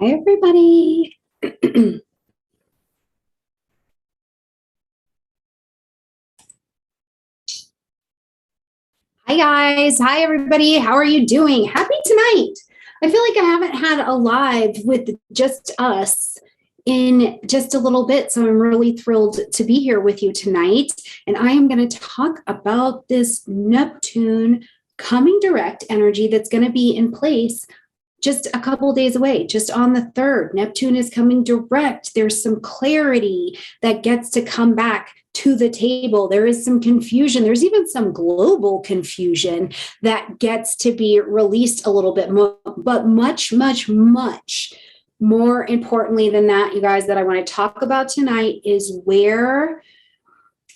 Hi, everybody. Hi, guys. Hi, everybody. How are you doing? Happy tonight. I feel like I haven't had a live with just us in just a little bit, so I'm really thrilled to be here with you tonight. And I am going to talk about this Neptune coming direct energy that's going to be in place just a couple of days away, just on the 3rd. Neptune is coming direct. There's some clarity that gets to come back to the table. There is some confusion. There's even some global confusion that gets to be released a little bit more, but much, much, much more importantly than that, you guys, that I want to talk about tonight is where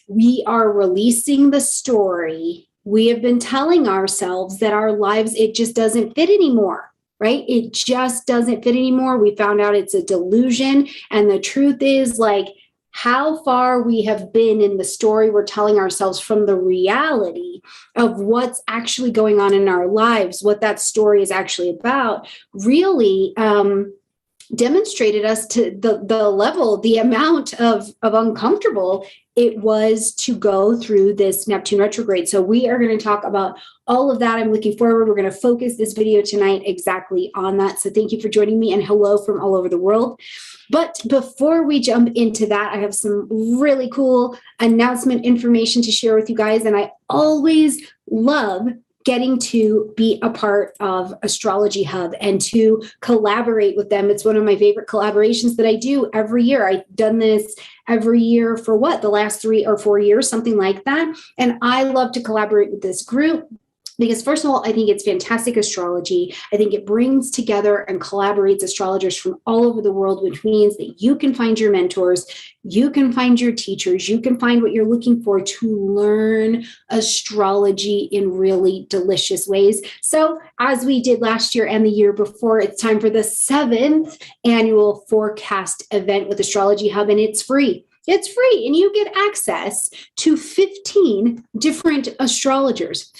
we are releasing the story. We have been telling ourselves that our lives, it just doesn't fit anymore. Right? It just doesn't fit anymore. We found out it's a delusion. And the truth is, like, how far we have been in the story we're telling ourselves from the reality of what's actually going on in our lives, what that story is actually about, really demonstrated us to the level, the amount of uncomfortable it was to go through this Neptune retrograde. So we are going to talk about all of that. I'm looking forward. We're going to focus this video tonight exactly on that. So thank you for joining me, and hello from all over the world. But before we jump into that, I have some really cool announcement information to share with you guys. And I always love getting to be a part of Astrology Hub and to collaborate with them. It's one of my favorite collaborations that I do every year. I've done this every year for the last 3 or 4 years, something like that. And I love to collaborate with this group because, first of all, I think it's fantastic astrology. I think it brings together and collaborates astrologers from all over the world, which means that you can find your mentors, you can find your teachers, you can find what you're looking for to learn astrology in really delicious ways. So, as we did last year and the year before, it's time for the 7th annual forecast event with Astrology Hub, and it's free. It's free, and you get access to 15 different astrologers,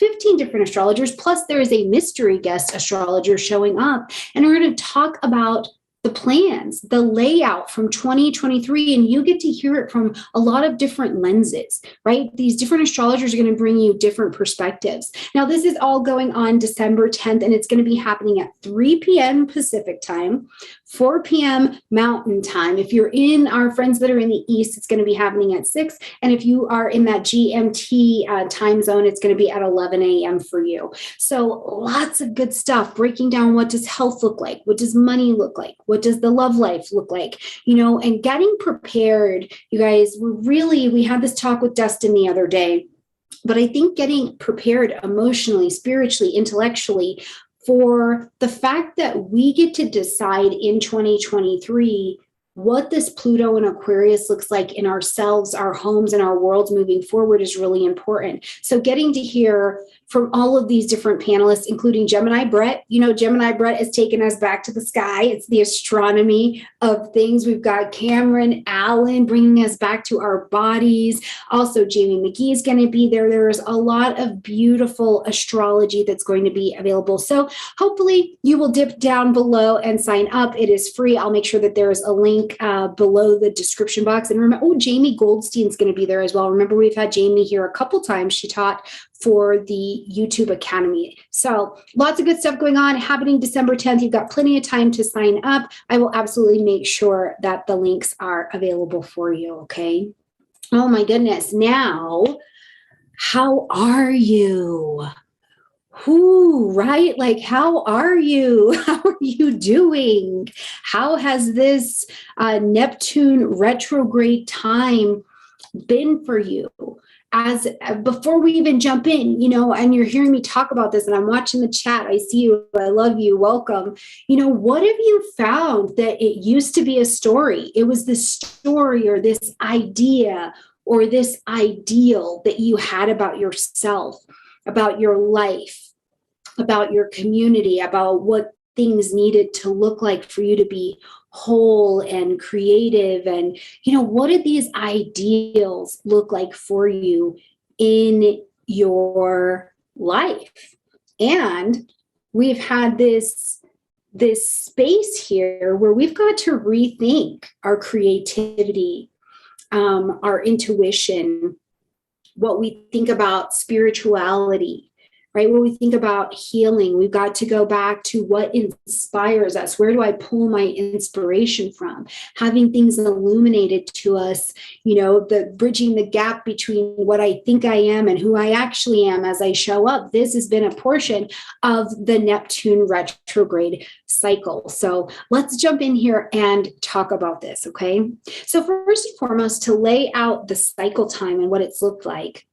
plus there is a mystery guest astrologer showing up, and we're going to talk about the plans, the layout from 2023, and you get to hear it from a lot of different lenses, right? These different astrologers are going to bring you different perspectives. Now, this is all going on December 10th, and it's going to be happening at 3 p.m. Pacific time, 4 p.m. Mountain time. If you're in our friends that are in the East, it's going to be happening at 6. And if you are in that GMT time zone, it's going to be at 11 a.m. for you. So lots of good stuff, breaking down what does health look like? What does money look like? What does the love life look like? And getting prepared, you guys, we had this talk with Dustin the other day, but I think getting prepared emotionally, spiritually, intellectually for the fact that we get to decide in 2023 what this Pluto and Aquarius looks like in ourselves, our homes, and our worlds moving forward is really important. So getting to hear from all of these different panelists, including Gemini Brett. Gemini Brett has taken us back to the sky. It's the astronomy of things. We've got Cameron Allen bringing us back to our bodies. Also, Jamie McGee is going to be there. There's a lot of beautiful astrology that's going to be available. So hopefully you will dip down below and sign up. It is free. I'll make sure that there is a link below the description box. And remember, Jamie Goldstein's going to be there as well. Remember, we've had Jamie here a couple times. She taught for the YouTube Academy. So lots of good stuff going on, happening December 10th. You've got plenty of time to sign up. I will absolutely make sure that the links are available for you, okay? Oh my goodness. Now, how are you? Right? Like, how are you? How are you doing? How has this Neptune retrograde time been for you? As before we even jump in, and you're hearing me talk about this, and I'm watching the chat. I see you. I love you. Welcome. What have you found that it used to be a story? It was this story or this idea or this ideal that you had about yourself, about your life, about your community, about what things needed to look like for you to be whole and creative. And, what did these ideals look like for you in your life? And we've had this this space here where we've got to rethink our creativity, our intuition, what we think about spirituality, right? What we think about healing. We've got to go back to what inspires us. Where do I pull my inspiration from? Having things illuminated to us, the bridging the gap between what I think I am and who I actually am as I show up. This has been a portion of the Neptune retrograde cycle. So let's jump in here and talk about this, okay? So first and foremost, to lay out the cycle time and what it's looked like,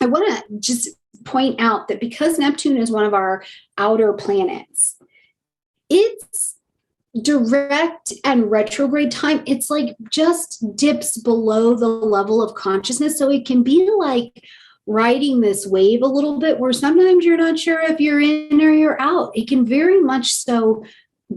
I want to just point out that because Neptune is one of our outer planets, it's direct and retrograde time. It's like just dips below the level of consciousness. So it can be like riding this wave a little bit where sometimes you're not sure if you're in or you're out. It can very much so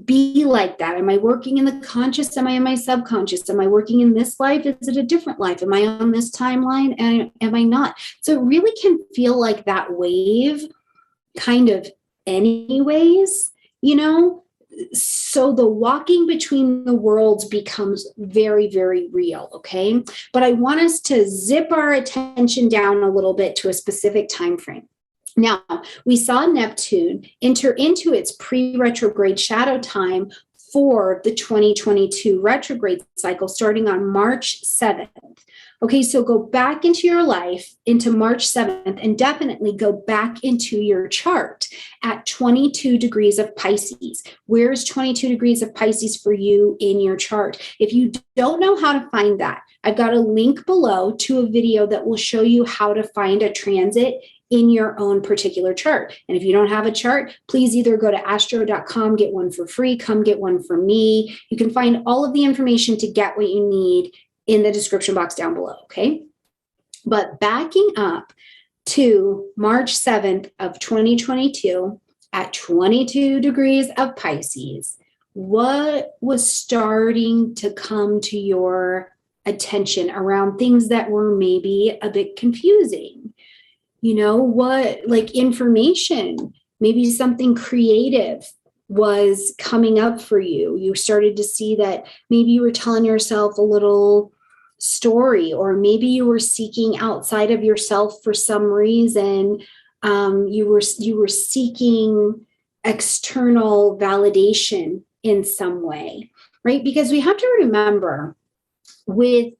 be like that. Am I working in the conscious? Am I in my subconscious? Am I working in this life? Is it a different life? Am I on this timeline? And am I not? So it really can feel like that wave kind of anyways, so the walking between the worlds becomes very, very real. Okay. But I want us to zip our attention down a little bit to a specific time frame. Now, we saw Neptune enter into its pre-retrograde shadow time for the 2022 retrograde cycle starting on March 7th. Okay, so go back into your life into March 7th and definitely go back into your chart at 22 degrees of Pisces. Where's 22 degrees of Pisces for you in your chart? If you don't know how to find that, I've got a link below to a video that will show you how to find a transit in your own particular chart. And if you don't have a chart, please either go to astro.com, get one for free, come get one from me. You can find all of the information to get what you need in the description box down below, okay? But backing up to March 7th of 2022 at 22 degrees of Pisces, what was starting to come to your attention around things that were maybe a bit confusing? What, like information, maybe something creative was coming up for you. You started to see that maybe you were telling yourself a little story, or maybe you were seeking outside of yourself for some reason. You were seeking external validation in some way, right? Because we have to remember with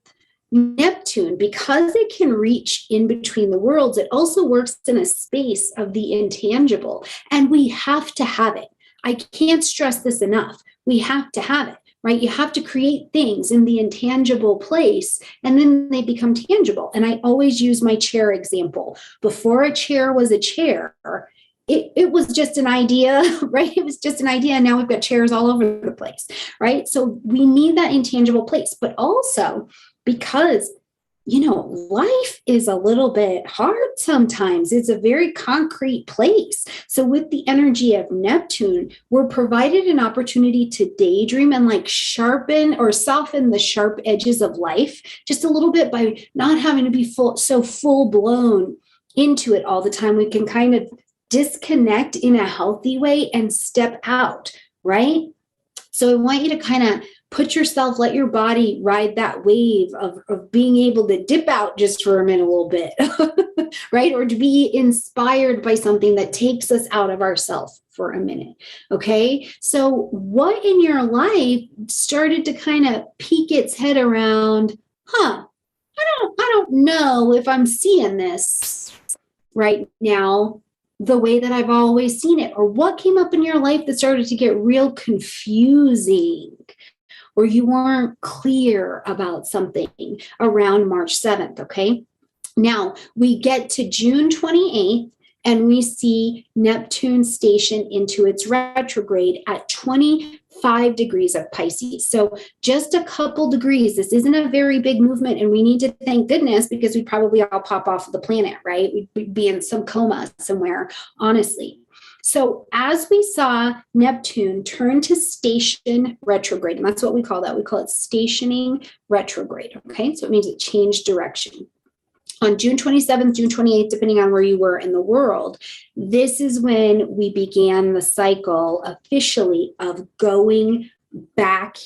Neptune, because it can reach in between the worlds, it also works in a space of the intangible, and we have to have it. I can't stress this enough. We have to have it, right? You have to create things in the intangible place, and then they become tangible. And I always use my chair example. Before a chair was a chair, it was just an idea, right? It was just an idea. And now we've got chairs all over the place, right? So we need that intangible place, but also because, life is a little bit hard sometimes. It's a very concrete place. So with the energy of Neptune, we're provided an opportunity to daydream and like sharpen or soften the sharp edges of life just a little bit by not having to be full blown into it all the time. We can kind of disconnect in a healthy way and step out, right? So I want you to kind of put yourself, let your body ride that wave of being able to dip out just for a minute, a little bit, right? Or to be inspired by something that takes us out of ourselves for a minute, okay? So what in your life started to kind of peek its head around, I don't know if I'm seeing this right now the way that I've always seen it, or what came up in your life that started to get real confusing, or you weren't clear about something around March 7th, okay? Now, we get to June 28th, and we see Neptune station into its retrograde at 25 degrees of Pisces. So just a couple degrees. This isn't a very big movement, and we need to thank goodness, because we'd probably all pop off of the planet, right? We'd be in some coma somewhere, honestly. So as we saw Neptune turn to station retrograde, and that's what we call that. We call it stationing retrograde, okay? So it means it changed direction. on June 27th, June 28th, depending on where you were in the world, this is when we began the cycle officially of going back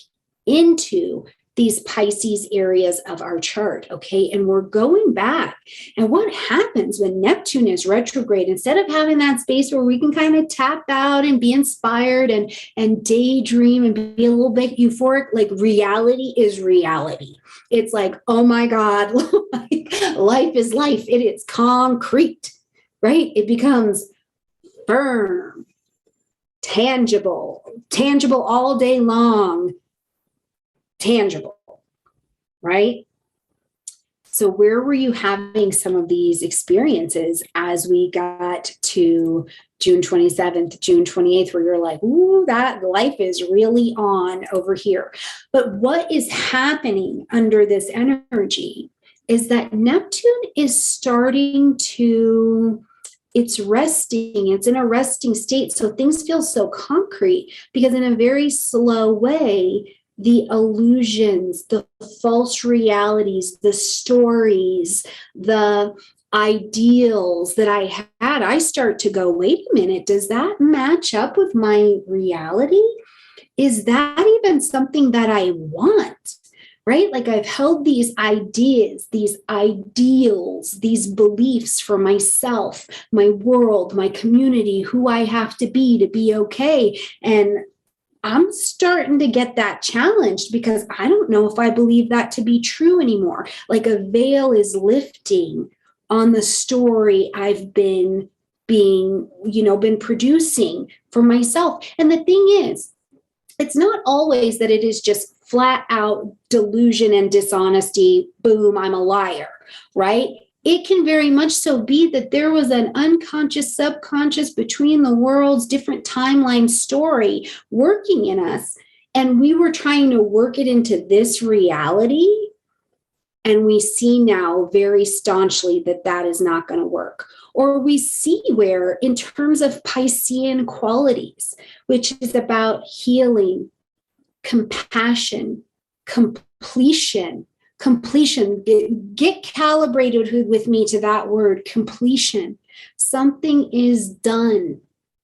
into these Pisces areas of our chart, okay? And we're going back. And what happens when Neptune is retrograde, instead of having that space where we can kind of tap out and be inspired and daydream and be a little bit euphoric, like reality is reality. It's like, oh my God, life is life. It is concrete, right? It becomes firm, tangible all day long, tangible, right? So where were you having some of these experiences as we got to June 27th, June 28th, where you're like, ooh, that life is really on over here. But what is happening under this energy is that Neptune is starting to, it's resting, it's in a resting state. So things feel so concrete because in a very slow way, the illusions, the false realities, the stories, the ideals that I had, I start to go, wait a minute, does that match up with my reality? Is that even something that I want? Right? Like I've held these ideas, these ideals, these beliefs for myself, my world, my community, who I have to be okay. And I'm starting to get that challenged because I don't know if I believe that to be true anymore. Like a veil is lifting on the story I've been producing for myself. And the thing is, it's not always that it is just flat out delusion and dishonesty. Boom, I'm a liar, right? It can very much so be that there was an unconscious, subconscious, between the worlds, different timeline story working in us. And we were trying to work it into this reality. And we see now very staunchly that that is not going to work. Or we see where, in terms of Piscean qualities, which is about healing, compassion, completion, get calibrated with me to that word, completion. Something is done.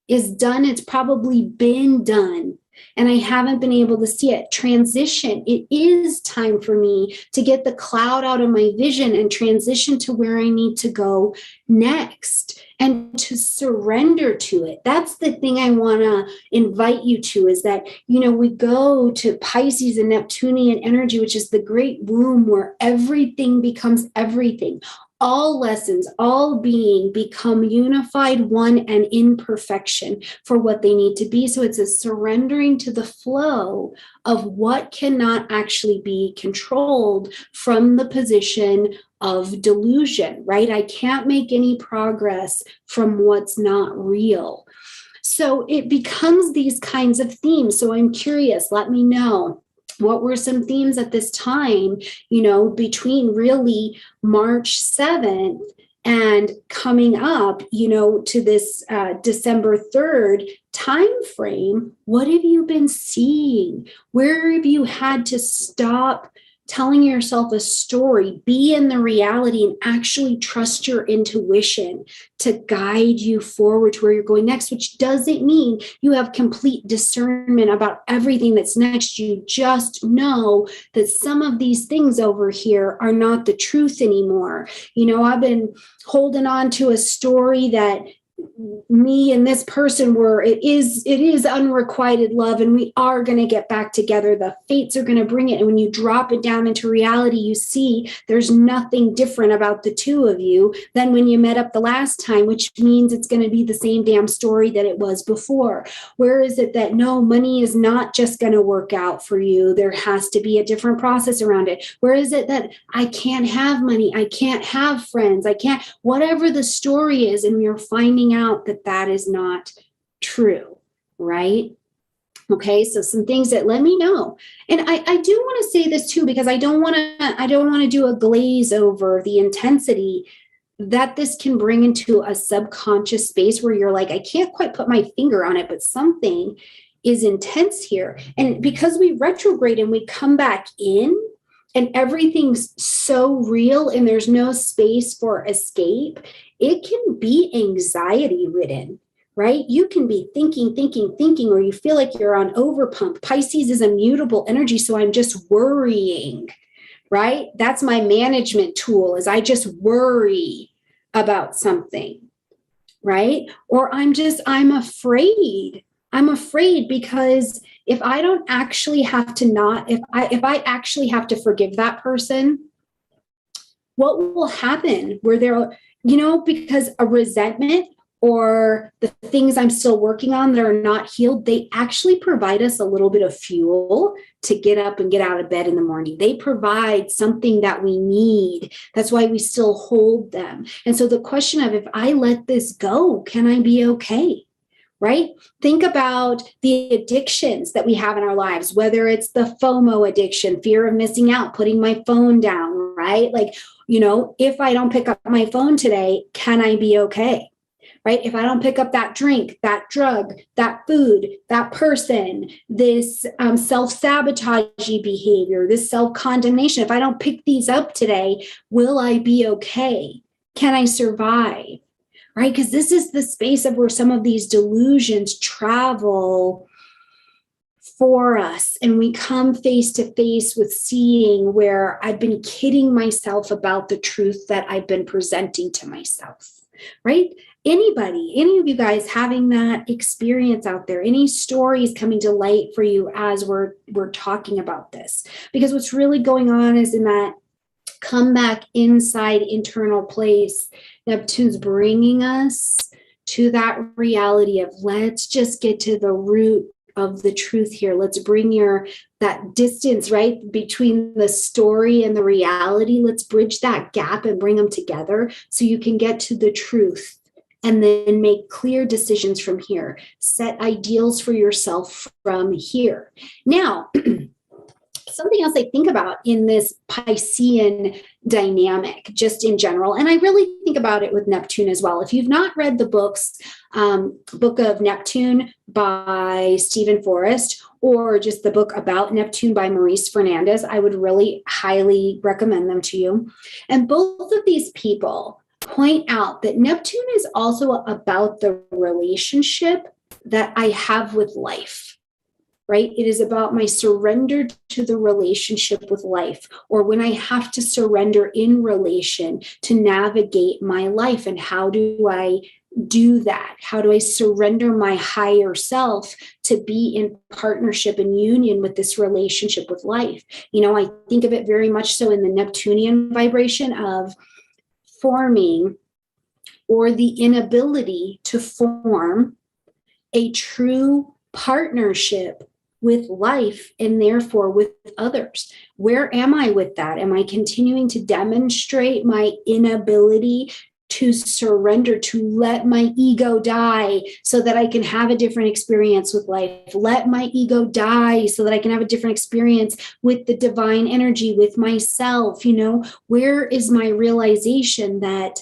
It's probably been done, and I haven't been able to see it. Transition. It is time for me to get the cloud out of my vision and transition to where I need to go next, and to surrender to it. That's the thing I want to invite you to, is that, we go to Pisces and Neptunian energy, which is the great womb where everything becomes everything. All lessons, all being become unified, one, and in perfection for what they need to be. So it's a surrendering to the flow of what cannot actually be controlled from the position of delusion, right? I can't make any progress from what's not real. So it becomes these kinds of themes. So I'm curious, let me know. What were some themes at this time, between really March 7th and coming up, to this December 3rd time frame? What have you been seeing? Where have you had to stop telling yourself a story, be in the reality, and actually trust your intuition to guide you forward to where you're going next, which doesn't mean you have complete discernment about everything that's next. You just know that some of these things over here are not the truth anymore. I've been holding on to a story that me and this person were, it is unrequited love, and we are going to get back together. The fates are going to bring it. And when you drop it down into reality, you see there's nothing different about the two of you than when you met up the last time, which means it's going to be the same damn story that it was before. Where is it that no, money is not just going to work out for you? There has to be a different process around it. Where is it that I can't have money, I can't have friends, I can't, whatever the story is, and we're finding out that is not true, right? Okay, so some things that let me know. And I do want to say this too, because I don't want to do a glaze over the intensity that this can bring into a subconscious space where you're like, I can't quite put my finger on it, but something is intense here. And because we retrograde and we come back in, and everything's so real and there's no space for escape, it can be anxiety ridden, right? You can be thinking, or you feel like you're on overpump. Pisces is a mutable energy, so I'm just worrying, right? That's my management tool, is I just worry about something, right? Or I'm afraid. I'm afraid because if I don't actually have to if I actually have to forgive that person, what will happen where there, because a resentment or the things I'm still working on that are not healed, they actually provide us a little bit of fuel to get up and get out of bed in the morning. They provide something that we need. That's why we still hold them. And so the question of, if I let this go, can I be okay? Right? Think about the addictions that we have in our lives, whether it's the FOMO addiction, fear of missing out, putting my phone down, right? Like, if I don't pick up my phone today, can I be okay? Right? If I don't pick up that drink, that drug, that food, that person, this self-sabotaging behavior, this self-condemnation, if I don't pick these up today, will I be okay? Can I survive? Right? Because this is the space of where some of these delusions travel for us. And we come face to face with seeing where I've been kidding myself about the truth that I've been presenting to myself, right? Any of you guys having that experience out there, any stories coming to light for you as we're talking about this? Because what's really going on is in that come back inside internal place, Neptune's bringing us to that reality of, let's just get to the root of the truth here. Let's bring that distance, right, between the story and the reality. Let's bridge that gap and bring them together so you can get to the truth and then make clear decisions from here. Set ideals for yourself from here. Now, something else I think about in this Piscean dynamic, just in general, and I really think about it with Neptune as well. If you've not read the books, Book of Neptune by Stephen Forrest, or just the book about Neptune by Maurice Fernandez, I would really highly recommend them to you. And both of these people point out that Neptune is also about the relationship that I have with life. Right? It is about my surrender to the relationship with life, or when I have to surrender in relation to navigate my life. And how do I do that? How do I surrender my higher self to be in partnership and union with this relationship with life? I think of it very much so in the Neptunian vibration of forming, or the inability to form, a true partnership with life and therefore with others. Where am I with that? Am I continuing to demonstrate my inability to surrender, to let my ego die so that I can have a different experience with life? Let my ego die so that I can have a different experience with the divine energy, with myself. Where is my realization that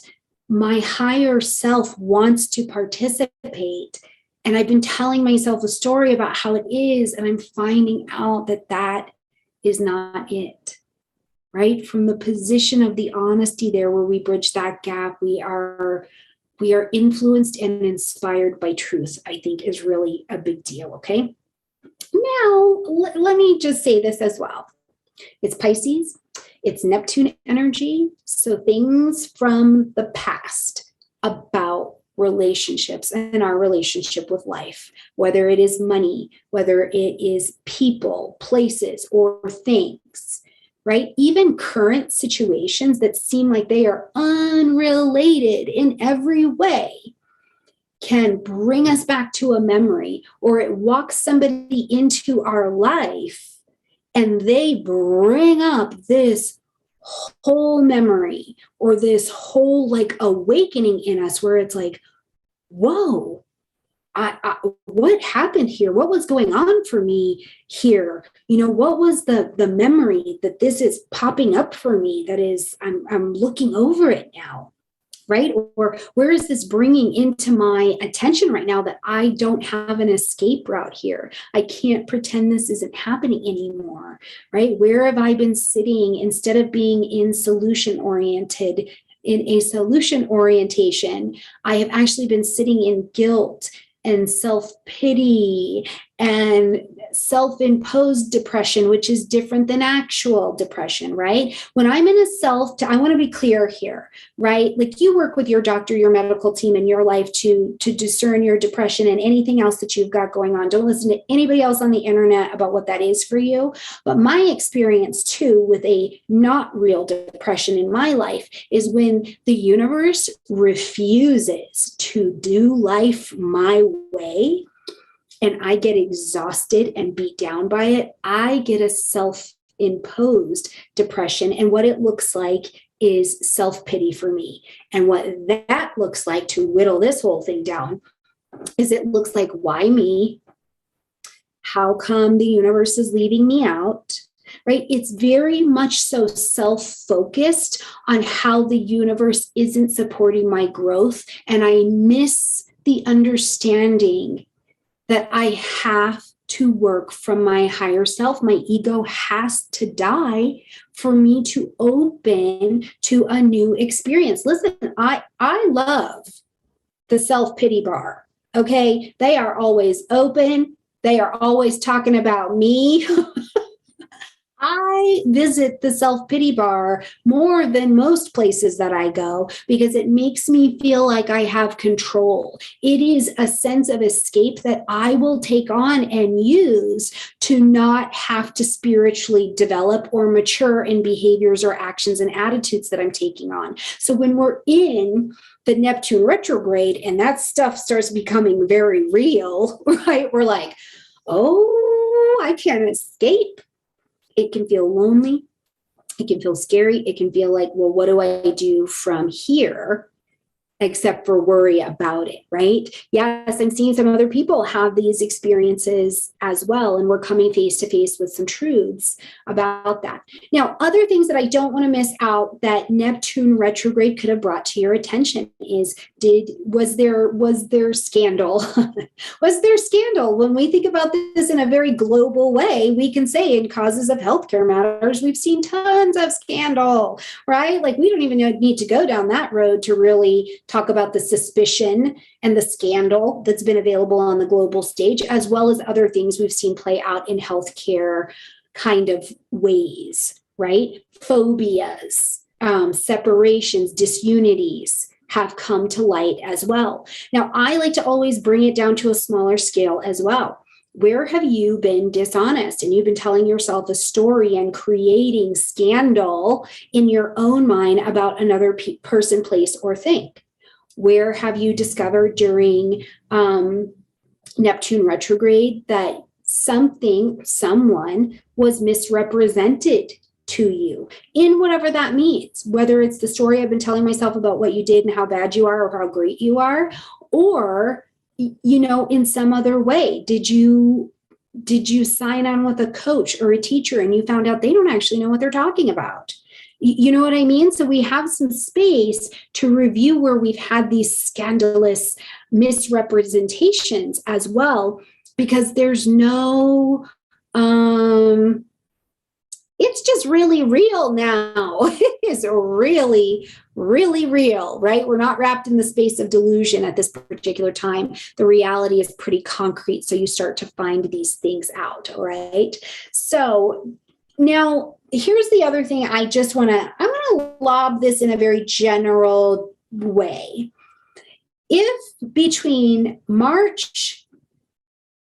my higher self wants to participate? And I've been telling myself a story about how it is, and I'm finding out that that is not it, right? From the position of the honesty there, where we bridge that gap, we are influenced and inspired by truth, I think is really a big deal, okay? Now, let me just say this as well. It's Pisces, it's Neptune energy, so things from the past about relationships and our relationship with life, whether it is money, whether it is people, places, or things, right? Even current situations that seem like they are unrelated in every way can bring us back to a memory, or it walks somebody into our life and they bring up this whole memory or this whole awakening in us where it's like, whoa, what happened here? What was going on for me here? What was the memory that this is popping up for me that is, I'm looking over it now. right? Or where is this bringing into my attention right now that I don't have an escape route here? I can't pretend this isn't happening anymore, right? Where have I been sitting instead of being in solution oriented? In a solution orientation, I have actually been sitting in guilt and self-pity and self-imposed depression, which is different than actual depression, right? When I'm in a I want to be clear here, right? Like you work with your doctor, your medical team in your life to discern your depression and anything else that you've got going on. Don't listen to anybody else on the internet about what that is for you. But my experience too with a not real depression in my life is when the universe refuses to do life my way, and I get exhausted and beat down by it, I get a self-imposed depression. And what it looks like is self-pity for me. And what that looks like, to whittle this whole thing down, is it looks like, why me? How come the universe is leaving me out? Right? It's very much so self-focused on how the universe isn't supporting my growth. And I miss the understanding that I have to work from my higher self. My ego has to die for me to open to a new experience. Listen, I love the self-pity bar. Okay. They are always open. They are always talking about me. I visit the self-pity bar more than most places that I go because it makes me feel like I have control. It is a sense of escape that I will take on and use to not have to spiritually develop or mature in behaviors or actions and attitudes that I'm taking on. So when we're in the Neptune retrograde and that stuff starts becoming very real, right? We're like, oh, I can't escape. It can feel lonely. It can feel scary. It can feel like, well, what do I do from here? Except for worry about it, right? Yes, I'm seeing some other people have these experiences as well, and we're coming face to face with some truths about that. Now, other things that I don't want to miss out that Neptune retrograde could have brought to your attention is, was there scandal? Was there scandal? When we think about this in a very global way, we can say in causes of healthcare matters, we've seen tons of scandal, right? Like we don't even need to go down that road to really talk about the suspicion and the scandal that's been available on the global stage, as well as other things we've seen play out in healthcare kind of ways, right? Phobias, separations, disunities have come to light as well. Now, I like to always bring it down to a smaller scale as well. Where have you been dishonest and you've been telling yourself a story and creating scandal in your own mind about another person, place, or thing? Where have you discovered during Neptune retrograde that someone was misrepresented to you in whatever that means, whether it's the story I've been telling myself about what you did and how bad you are or how great you are, or, you know, in some other way? Did you sign on with a coach or a teacher and you found out they don't actually know what they're talking about? You know what I mean? So we have some space to review where we've had these scandalous misrepresentations as well, because there's no, it's just really real now. It is really, really real, right? We're not wrapped in the space of delusion at this particular time. The reality is pretty concrete. So you start to find these things out, right? So now, here's the other thing I'm going to lob this in a very general way. If between March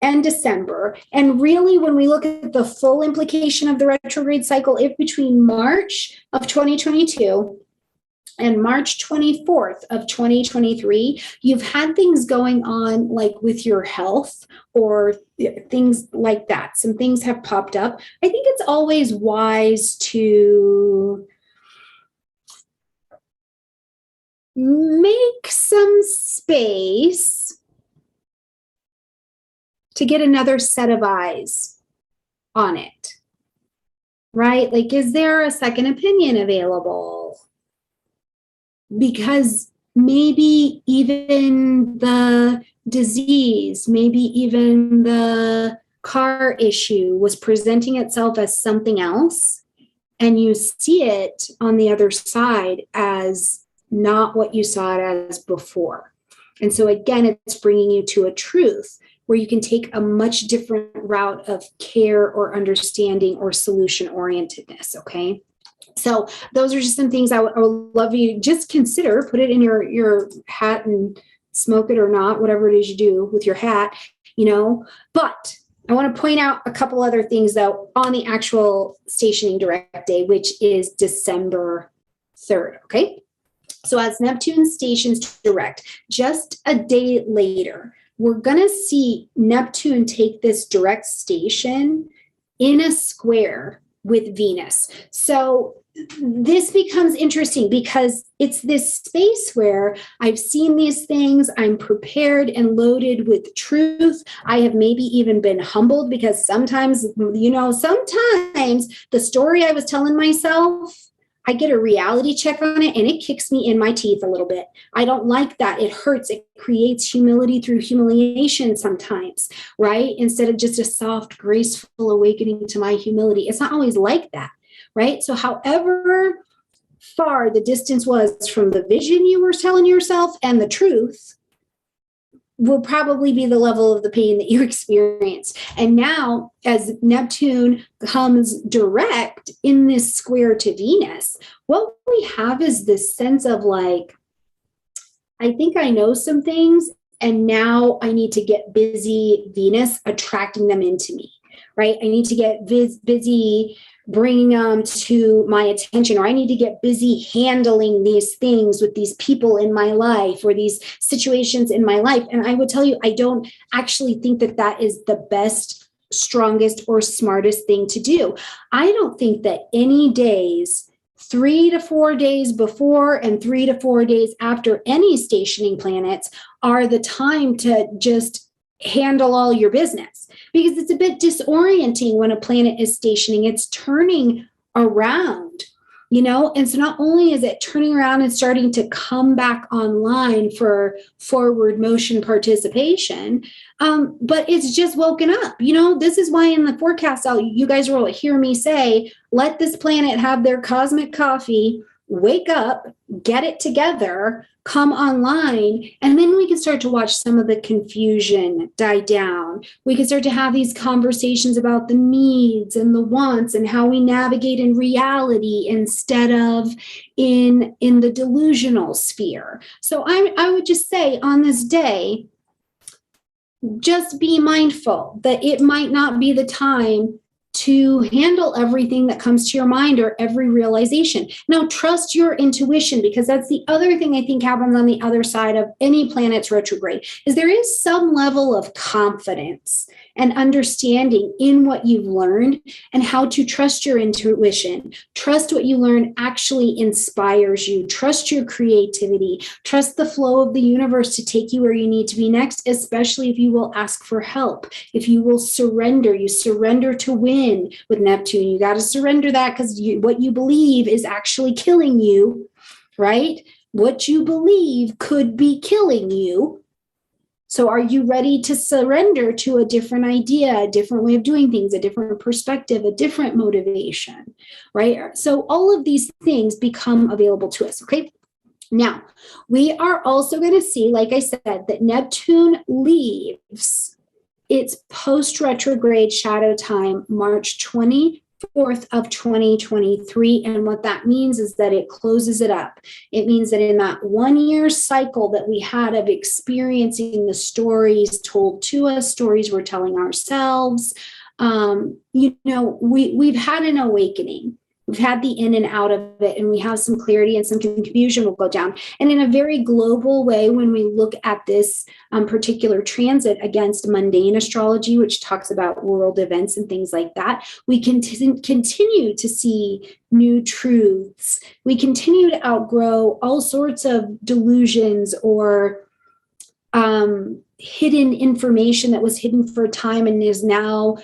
and December, and really when we look at the full implication of the retrograde cycle, if between March of 2022 and March 24th of 2023, you've had things going on like with your health or things like that, some things have popped up, I think it's always wise to make some space to get another set of eyes on it, right? Like, is there a second opinion available? Because maybe even the disease, maybe even the car issue was presenting itself as something else, and you see it on the other side as not what you saw it as before. And so again, it's bringing you to a truth where you can take a much different route of care or understanding or solution orientedness. Okay. So those are just some things I would love you to just consider, put it in your hat and smoke it or not, whatever it is you do with your hat, but I want to point out a couple other things though on the actual stationing direct day, which is December 3rd. Okay. So as Neptune stations direct, just a day later, we're going to see Neptune take this direct station in a square with Venus. So this becomes interesting because it's this space where I've seen these things, I'm prepared and loaded with truth. I have maybe even been humbled because sometimes the story I was telling myself, I get a reality check on it and it kicks me in my teeth a little bit. I don't like that. It hurts. It creates humility through humiliation sometimes, right? Instead of just a soft, graceful awakening to my humility. It's not always like that, right? So however far the distance was from the vision you were telling yourself and the truth will probably be the level of the pain that you experience. And now as Neptune comes direct in this square to Venus, what we have is this sense of like, I think I know some things and now I need to get busy Venus attracting them into me, right? I need to get busy bringing them to my attention, or I need to get busy handling these things with these people in my life or these situations in my life. And I would tell you, I don't actually think that that is the best, strongest, or smartest thing to do. I don't think that any days, 3 to 4 days before and 3 to 4 days after any stationing planets are the time to just handle all your business, because it's a bit disorienting when a planet is stationing. It's turning around, and so not only is it turning around and starting to come back online for forward motion participation, but it's just woken up. This is why in the forecast, you guys will hear me say, let this planet have their cosmic coffee, wake up, get it together, come online, and then we can start to watch some of the confusion die down. We can start to have these conversations about the needs and the wants and how we navigate in reality instead of in the delusional sphere. So I would just say on this day, just be mindful that it might not be the time to handle everything that comes to your mind or every realization. Now, trust your intuition, because that's the other thing I think happens on the other side of any planet's retrograde, is there is some level of confidence and understanding in what you've learned and how to trust your intuition. Trust what you learn actually inspires you. Trust your creativity. Trust the flow of the universe to take you where you need to be next, especially if you will ask for help. If you will surrender, you surrender to win with Neptune. You got to surrender that, because what you believe is actually killing you, right? What you believe could be killing you. So are you ready to surrender to a different idea, a different way of doing things, a different perspective, a different motivation, right? So all of these things become available to us, okay? Now, we are also going to see, like I said, that Neptune leaves its post-retrograde shadow time March 24th of 2023. And what that means is that it closes it up. It means that in that 1 year cycle that we had of experiencing the stories told to us, stories we're telling ourselves, we've had an awakening. We've had the in and out of it, and we have some clarity, and some confusion will go down. And in a very global way, when we look at this particular transit against mundane astrology, which talks about world events and things like that, we continue to see new truths. We continue to outgrow all sorts of delusions or hidden information that was hidden for a time and is now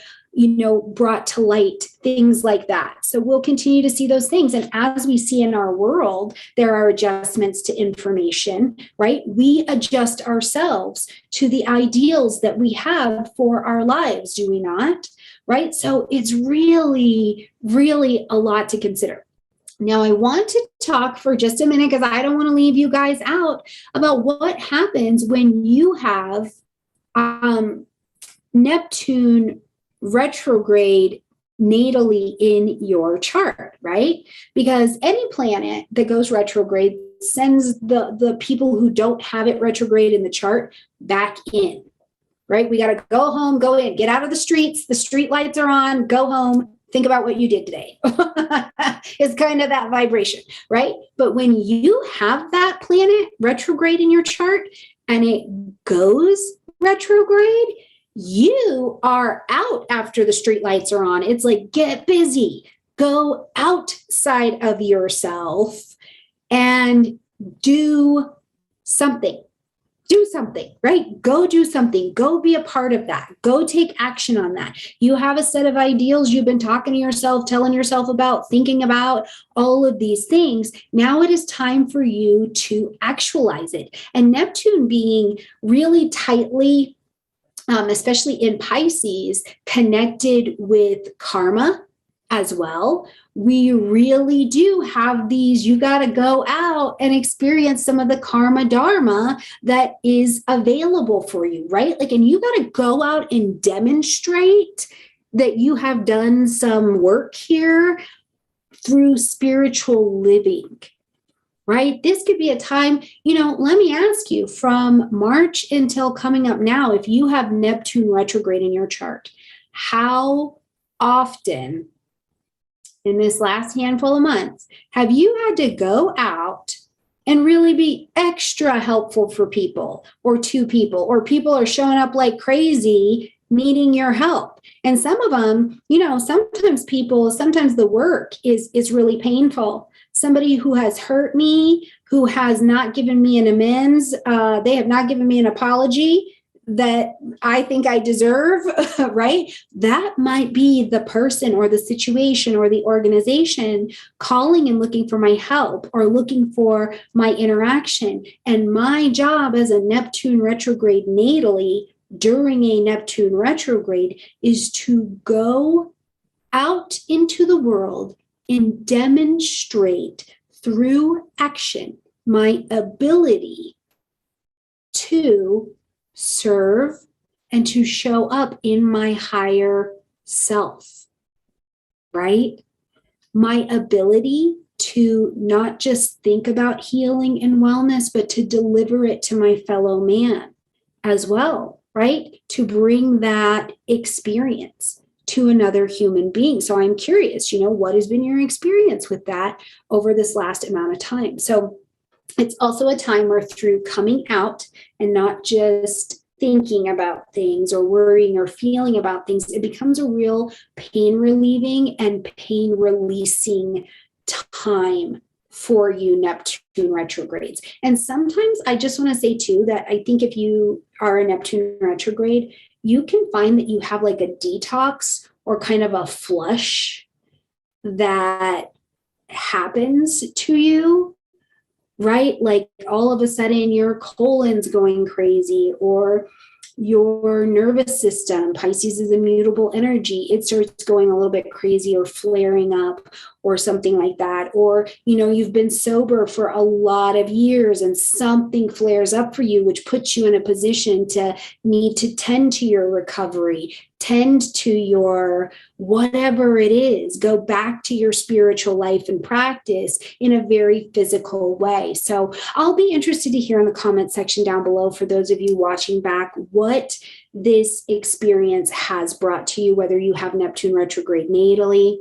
brought to light, things like that. So we'll continue to see those things. And as we see in our world, there are adjustments to information, right? We adjust ourselves to the ideals that we have for our lives, do we not? Right? So it's really, really a lot to consider. Now, I want to talk for just a minute, because I don't want to leave you guys out, about what happens when you have Neptune retrograde natally in your chart, right? Because any planet that goes retrograde sends the people who don't have it retrograde in the chart back in, right? We got to go home, go in, get out of the streets. The street lights are on, go home, think about what you did today. It's kind of that vibration, right? But when you have that planet retrograde in your chart and it goes retrograde, you are out after the street lights are on. It's like, get busy, go outside of yourself and do something. Do something, right? Go do something. Go be a part of that. Go take action on that. You have a set of ideals you've been talking to yourself, telling yourself about, thinking about, all of these things. Now it is time for you to actualize it. And Neptune being really tightly, especially in Pisces, connected with karma as well. We really do have these, you got to go out and experience some of the karma dharma that is available for you, right? Like, and you got to go out and demonstrate that you have done some work here through spiritual living, right? This could be a time, let me ask you, from March until coming up now, if you have Neptune retrograde in your chart, how often in this last handful of months have you had to go out and really be extra helpful for people or to people, or people are showing up like crazy needing your help? And some of them, sometimes the work is really painful. Somebody who has hurt me, who has not given me an amends, they have not given me an apology that I think I deserve, right? That might be the person or the situation or the organization calling and looking for my help or looking for my interaction. And my job as a Neptune retrograde natally during a Neptune retrograde is to go out into the world and demonstrate through action my ability to serve and to show up in my higher self, right? My ability to not just think about healing and wellness, but to deliver it to my fellow man as well, right? To bring that experience to another human being. So I'm curious, what has been your experience with that over this last amount of time? So it's also a time where, through coming out and not just thinking about things or worrying or feeling about things, it becomes a real pain relieving and pain releasing time for you, Neptune retrogrades. And sometimes I just want to say too, that I think if you are a Neptune retrograde, you can find that you have like a detox or kind of a flush that happens to you, right? Like all of a sudden your colon's going crazy, or your nervous system, Pisces is immutable energy, it starts going a little bit crazy or flaring up or something like that. Or, you've been sober for a lot of years and something flares up for you, which puts you in a position to need to tend to your recovery, tend to your whatever it is, go back to your spiritual life and practice in a very physical way. So I'll be interested to hear in the comment section down below, for those of you watching back, what this experience has brought to you, whether you have Neptune retrograde natally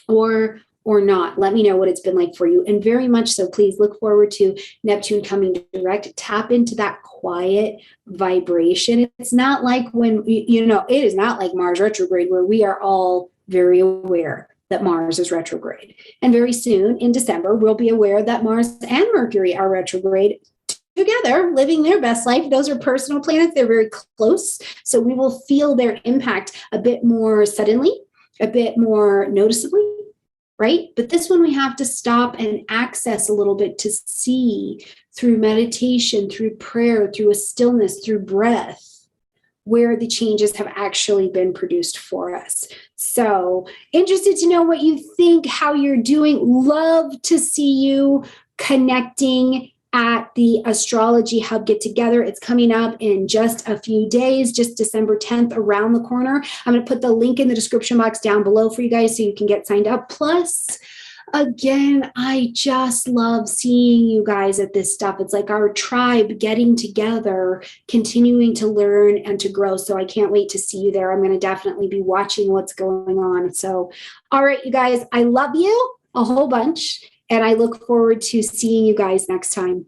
or not. Let me know what it's been like for you. And very much so, please look forward to Neptune coming direct. Tap into that quiet vibration. It's not like when, it is not like Mars retrograde, where we are all very aware that Mars is retrograde. And very soon in December, we'll be aware that Mars and Mercury are retrograde together, living their best life. Those are personal planets. They're very close. So we will feel their impact a bit more suddenly, a bit more noticeably, right? But this one we have to stop and access a little bit to see through meditation, through prayer, through a stillness, through breath, where the changes have actually been produced for us. So interested to know what you think, how you're doing. Love to see you connecting at the Astrology Hub get together. It's coming up in just a few days, just December 10th, around the corner. I'm going to put the link in the description box down below for you guys so you can get signed up. Plus, again, I just love seeing you guys at this stuff. It's like our tribe getting together, continuing to learn and to grow. So I can't wait to see you there. I'm going to definitely be watching what's going on. So, all right, you guys, I love you a whole bunch, and I look forward to seeing you guys next time.